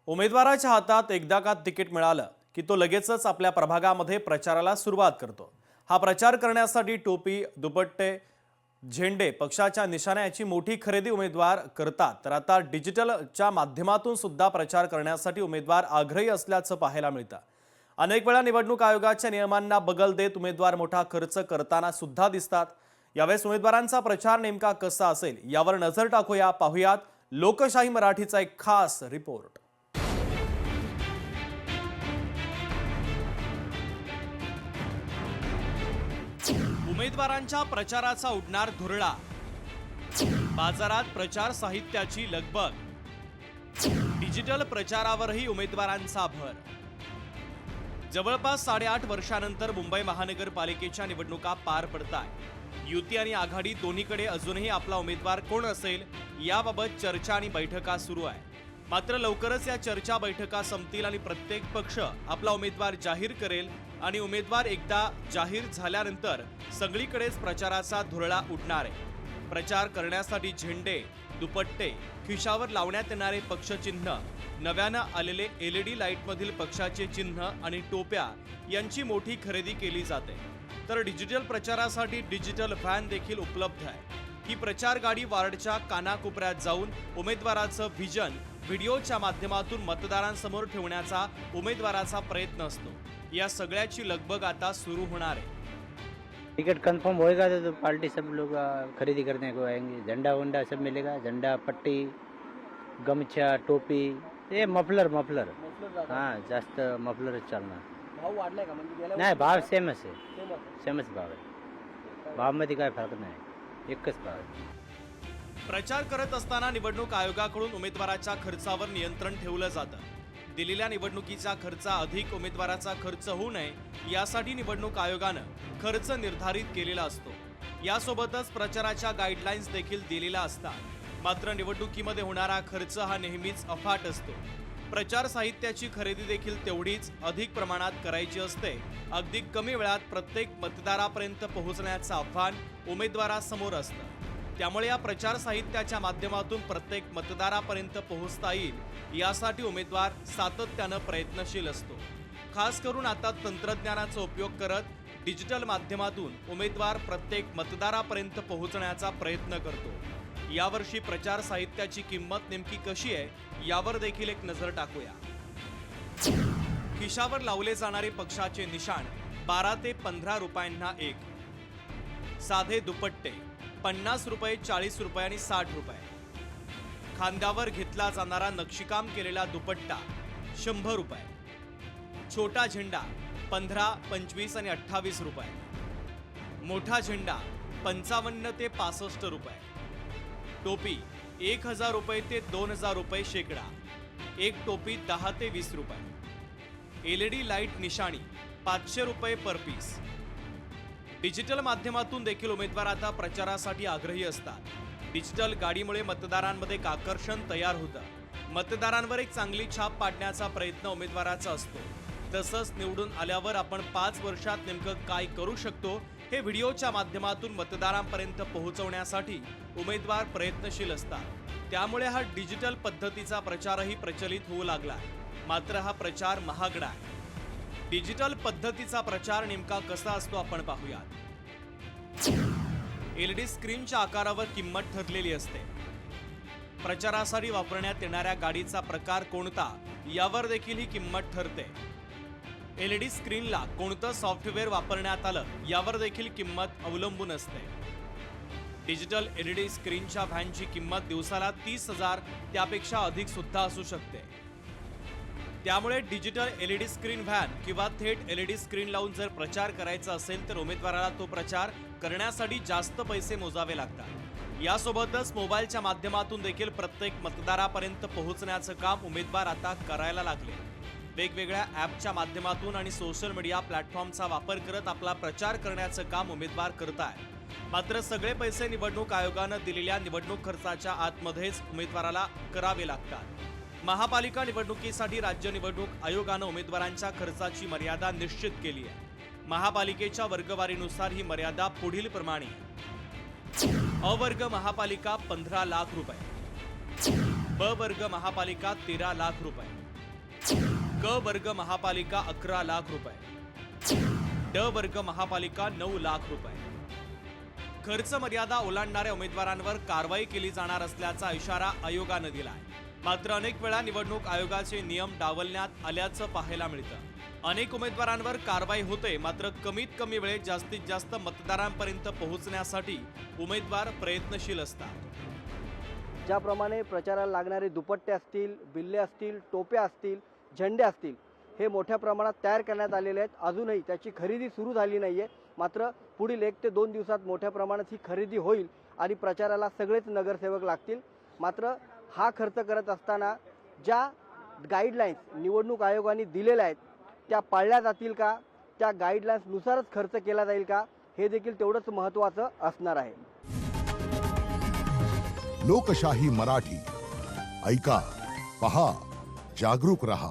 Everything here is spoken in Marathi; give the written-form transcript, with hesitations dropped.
उमेदवाराच्या हातात एकदा का तिकीट मिळालं की तो लगेचच आपल्या प्रभागामध्ये प्रचाराला सुरुवात करतो। हा प्रचार करण्यासाठी टोपी, दुपट्टे, झेंडे, पक्षाच्या निशाण्याची मोठी खरेदी उमेदवार करतात। तर आता डिजिटलच्या माध्यमातून सुद्धा प्रचार करण्यासाठी उमेदवार आग्रही असल्याचं पाहायला मिळतं। अनेक वेळा निवडणूक आयोगाच्या नियमांना बगल देत उमेदवार मोठा खर्च करताना सुद्धा दिसतात। यावेळेस उमेदवारांचा प्रचार नेमका कसा असेल यावर नजर टाकूया, पाहुयात लोकशाही मराठीचा एक खास रिपोर्ट। उमेदवारांच्या प्रचाराचा उडणार धुरळा, बाजारात प्रचार साहित्याची लगबग, डिजिटल प्रचारावरही उमेदवारांचा भर। जवळपास 8.5 वर्षांनंतर मुंबई महानगरपालिकेच्या निवडणुका पार पडतायत। युती आणि आघाडी दोन्हीकडे अजूनही आपला उमेदवार कोण असेल याबाबत चर्चा आणि बैठका सुरू आहे। मात्र लवकरच या चर्चा बैठका संपतील आणि प्रत्येक पक्ष आपला उमेदवार जाहीर करेल आणि उमेदवार एकदा जाहीर झाल्यानंतर सगळीकडेच प्रचाराचा धुरळा उडणार आहे। प्रचार करण्यासाठी झेंडे, दुपट्टे, खिशावर लावण्यात येणारे पक्षचिन्ह, नव्यानं आलेले LED लाईटमधील पक्षाचे चिन्ह आणि टोप्या यांची मोठी खरेदी केली जाते। तर डिजिटल प्रचारासाठी डिजिटल व्हॅन देखील उपलब्ध आहे। ही प्रचार गाडी वार्डच्या कानाकोपऱ्यात जाऊन उमेदवाराचं व्हिजन व्हिडिओच्या माध्यमातून मतदारांसमोर ठेवण्याचा उमेदवाराचा प्रयत्न असतो। या सगळ्याची लगबग आता सुरू होणार आहे। टिकट कंफर्म होएगा तो पार्टी सब लोग खरीदी करने को आएंगे। झंडा वंडा सब मिलेगा, झंडा, पट्टी, गमछा, टोपी, ये मफलर हाँ जास्त मफलरच चालणार। भाव वाढलाय का म्हणजे गेल्या नाही, भाव सेमच आहे, वर्षी सेमच भाव आहे। भावामध्ये काय फरक नाही, एकच भाव आहे। प्रचार करत असताना निवडणूक आयोगाकडून उमेदवाराच्या खर्चावर नियंत्रण ठेवलं जातं। दिलेल्या निवडणुकीचा खर्च अधिक उमेदवाराचा खर्च होऊ नये यासाठी निवडणूक आयोगानं खर्च निर्धारित केलेला असतो। यासोबतच प्रचाराच्या गाईडलाईन्स देखील दिलेल्या असतात। मात्र निवडणुकीमध्ये होणारा खर्च हा नेहमीच अफाट असतो। प्रचार साहित्याची खरेदी देखील तेवढीच अधिक प्रमाणात करायची असते। अगदी कमी वेळात प्रत्येक मतदारापर्यंत पोहोचण्याचं आव्हान उमेदवारासमोर असतं। त्यामुळे या प्रचार साहित्याच्या माध्यमातून प्रत्येक मतदारापर्यंत पोहोचता येईल यासाठी उमेदवार सातत्यानं प्रयत्नशील असतो। खास करून आता तंत्रज्ञानाचा उपयोग करत डिजिटल माध्यमातून उमेदवार प्रत्येक मतदारापर्यंत पोहोचण्याचा प्रयत्न करतो। यावर्षी प्रचार साहित्याची किंमत नेमकी कशी आहे यावर देखील एक नजर टाकूया। खिशावर लावले जाणारे पक्षाचे निशाण 12 ते 15 रुपयांना एक, साधे दुपट्टे 50 रुपये, 40 रुपये आणि 60 रुपये, खांद्यावर घेतला जाणारा नक्षीकाम केलेला दुपट्टा 100 रुपये, छोटा झेंडा 15, 25 आणि 28 रुपये, मोठा झेंडा 55 ते 65 रुपये, टोपी 1000 रुपये ते 2000 रुपये शेकडा, एक टोपी 10 ते 20 रुपये, LED लाईट निशाणी 500 रुपये पर पीस। डिजिटल माध्यमातून देखील उमेदवार आता प्रचारासाठी आग्रही असतात। डिजिटल गाडीमुळे मतदारांमध्ये एक आकर्षण तयार होतं। मतदारांवर एक चांगली छाप पाडण्याचा प्रयत्न उमेदवाराचा असतो। तसंच निवडून आल्यावर आपण 5 वर्षात नेमकं काय करू शकतो हे व्हिडिओच्या माध्यमातून मतदारांपर्यंत पोहोचवण्यासाठी उमेदवार प्रयत्नशील असतात। त्यामुळे हा डिजिटल पद्धतीचा प्रचारही प्रचलित होऊ लागला। मात्र हा प्रचार महागडा आहे। डिजिटल पद्धतीचा प्रचार नेमका कसा असतो आपण पाहूयात। LED स्क्रीनच्या आकारावर किंमत ठरलेली असते। प्रचारासाठी वापरण्यात येणाऱ्या गाडीचा प्रकार कोणता यावर देखील ही किंमत ठरते। LED स्क्रीनला कोणतं सॉफ्टवेअर वापरण्यात आलं यावर देखील किंमत अवलंबून असते। डिजिटल LED स्क्रीनच्या व्हॅनची किंमत दिवसाला 30,000 त्यापेक्षा अधिक सुद्धा असू शकते। त्यामुळे डिजिटल LED स्क्रीन व्हॅन किंवा थेट LED स्क्रीन लावून जर प्रचार करायचा असेल तर उमेदवाराला तो प्रचार करण्यासाठी जास्त पैसे मोजावे लागतात। यासोबतच मोबाईलच्या माध्यमातून देखील प्रत्येक मतदारापर्यंत पोहोचण्याचं काम उमेदवार आता करायला लागले। वेगवेगळ्या ॲपच्या माध्यमातून आणि सोशल मीडिया प्लॅटफॉर्मचा वापर करत आपला प्रचार करण्याचं काम उमेदवार करत आहेत। मात्र सगळे पैसे निवडणूक आयोगानं दिलेल्या निवडणूक खर्चाच्या आतमध्येच उमेदवाराला करावे लागतात। महापालिका निवडणुकीसाठी राज्य निवडणूक आयोगानं उमेदवारांच्या खर्चाची मर्यादा निश्चित केली आहे। महापालिकेच्या वर्गवारीनुसार ही मर्यादा पुढील प्रमाणे: अ वर्ग महापालिका 15 लाख रुपये, ब वर्ग महापालिका 13 लाख रुपये, क वर्ग महापालिका 11 लाख रुपये, ड वर्ग महापालिका 9 लाख रुपये. खर्च मर्यादा ओलांडणाऱ्या उमेदवारांवर कारवाई केली जाणार असल्याचा इशारा आयोगानं दिलाय. मात्र अनेक वेळा निवडणूक आयोगाचे नियम डावलण्यात आल्याचं पाहायला मिळतं. अनेक उमेदवारांवर कारवाई होते, मात्र कमीत कमी वेळेत जास्तीत जास्त मतदारांपर्यंत पोहोचण्यासाठी उमेदवार प्रयत्नशील असतात. ज्याप्रमाणे प्रचाराला लागणारे दुपट्टे असतील, बिल्ले असतील, टोप्या असतील, झेंडे असतील, हे मोठ्या प्रमाणात तयार करण्यात आलेले आहेत. अजूनही त्याची खरेदी सुरू झाली नाहीये. मात्र पुढील 1 ते 2 दिवसात मोठ्या प्रमाणात ही खरेदी होईल आणि प्रचाराला सगळेच नगरसेवक लागतील. मात्र हा खर्च करत असताना ज्या गाईडलाईन्स निवडणूक आयोगाने दिलेल्या आहेत त्या पाळल्या जातील का, त्या गाईडलाईन्सनुसारच खर्च केला जाईल का, हे देखील तेवढंच महत्त्वाचं असणार आहे. लोकशाही मराठी ऐका, पहा, जागरूक रहा.